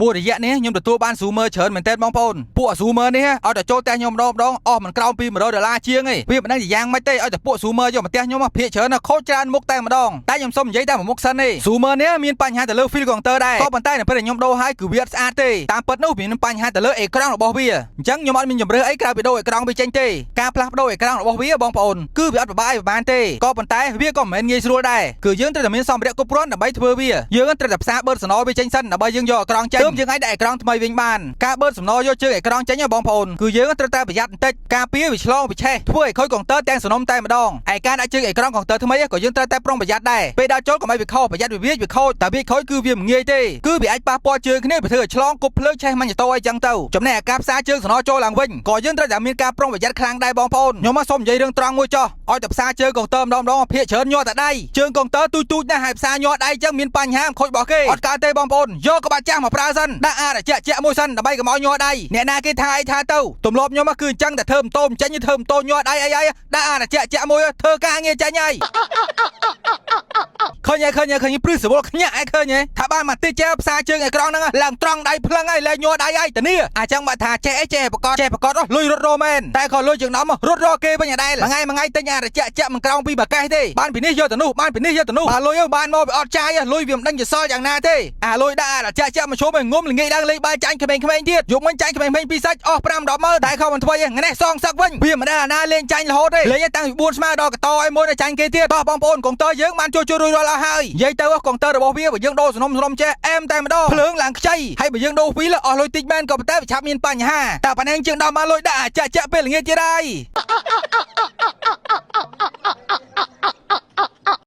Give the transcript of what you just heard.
មួយរយៈនេះខ្ញុំទទួលបានស៊ូមើច្រើនមែនតើបងប្អូនពួកស៊ូមើនេះឲ្យតែចូលផ្ទះខ្ញុំម្ដងអស់មិនក្រោមពី$100ជាងឯងវាមិនដឹងជាយ៉ាងម៉េចទេឲ្យតែពួកស៊ូមើយកមកផ្ទះខ្ញុំភាគច្រើនខូចច្រើនមុខតែម្ដងតែខ្ញុំសុំនិយាយតែមួយមុខសិនទេស៊ូមើនេះមានបញ្ហាទៅលើ feel counter ដែរក៏ប៉ុន្តែនៅពេលខ្ញុំដូរហើយគឺវាអត់ស្អាតទេតាមពិតនោះវាមានបញ្ហាទៅលើអេក្រង់របស់វាអញ្ចឹងខ្ញុំអត់មានជំរឿអីក្រៅពីដូរអេក្រង់វាចេញទេការផ្លាស់ប្ដូរអេក្រង់របស់វាបងប្អូនគឺវាអត់ពិបាកឲ្យបានទេក៏ប៉ុន្តែវាក៏មិនមែនងាយស្រួលដែរគឺយើងត្រូវតែមានសម្ភារៈគ្រប់គ្រាន់ដើម្បីធ្វើវាយើងត្រូវតែផ្សារបឺតសំណវាចេញសិនដើម្បីយើងយកអេក្រង់ចេញទើបយើងអាចដាក់អេក្រង់ថ្មីវិញបានការបឺតសំណយកជើងអេក្រង់ចេញបងប្អូនគឺយើងត្រូវតែប្រយ័ត្នបន្តិចការពារវាឆ្លងវាឆេះធ្វើឲ្យខូចកុងទ័រទាំងសំណុំតែម្ដងឯការដាក់ជើងអេក្រង់កុងទ័រថ្មីក៏យើងត្រូវតែប្រុងប្រយ័ត្នដែរពេលដាក់ចូលកុំឲ្យវាខូចប្រយ័ត្នវាខូចតែវាខូចគឺវាមិនងាយទេគឺវាអាចប៉ះពាល់ជើងគ្នាវាធ្វើឲ្យឆ្លងគប់ភ្លើងឆេះម៉ាញ់តូអីចឹងទៅចំណែកការផ្សារជើងសំណចូលឡើងវិញក៏យើងត្រូវតែមានការប្រុងប្រយ័ត្នខ្លាំងដែរបងប្អូនខ្ញុំមកសុំនិយាយរឿងត្រង់មួយចុះឲ្យតែផ្សារជើងកុងទ័រម្ដងភាគច្រើនញ័រតែដៃជើងកុងទ័រទូចណាស់ហើយផ្សារញ័រដៃចឹងមានបញ្ហាខូចរបស់គេអត់កើតទេបងប្អូនយកក្បាច់ចាស់មកប្រើសិនដាក់អាជាក់មួយសិនដើម្បីកុំឲ្យញ័រដៃអ្នកណាគេថាអីថាទៅទម្លាប់ខ្ញុំគឺអញ្ចឹងតែធ្វើម៉ូតូចេញធ្វើម៉ូតូញ័រដៃអីដាក់អាជាក់មួយធ្វើការងារចាញ់ហើយឃើញព្រឹសសវលខ្ញាក់ឯឃើញថាបានមកតិចផ្សារជើងអេក្រង់ហ្នឹងឡើងត្រង់ដៃភ្លឹងហើយលែងញ័រដៃហើយតានេះអាចចឹងមកថាចេះប្រកបលុយរត់រមែនតែក៏លុយជាងដំរត់រគេវិញដែរមួយថ្ងៃទិញអាជាក់មិនក្រោមពីបាកេះទេបានពីនេះយកទៅនោះបានពីនេះយកទៅនោះអាលុយបានមកវាអត់ចាយលុយវាមិនដឹងជាសល់យ៉ាងណាទេអាលុយដាក់អាជាក់មកឈប់ឲ្យងុំល្ងាយឡើងលេងបាយចាញ់ក្មេងៗទៀតយកមិនចាញ់ក្មេងៗពីសាច់អស់5-10ម៉ឺនតែខំមិនធ្វើឯងនេះសងសឹកវិញវាមិនដែលអាណាលេងចាញ់រហូតទេលេងតាំងពី4ស្មើដល់កតឲ្យមួយចាញ់គេទៀតតោះបងប្អូនកុងទ័រយើងបានជួយរួចរាល់អស់ហើយនិយាយទៅកុងទ័ររបស់វាបើយើងដូរសំណុំចេះអែមតែម្ដងភ្លើងឡើងខ្ចីហើយបើយើងដូរពីលអស់លុយតិចមែនក៏ប៉ុន្តែវាឆាប់មានបញ្ហាតែប៉ណ្ណេះជាងដល់មកលុយដាក់អាចាក់ពេលល្ងាចទៀតហើយ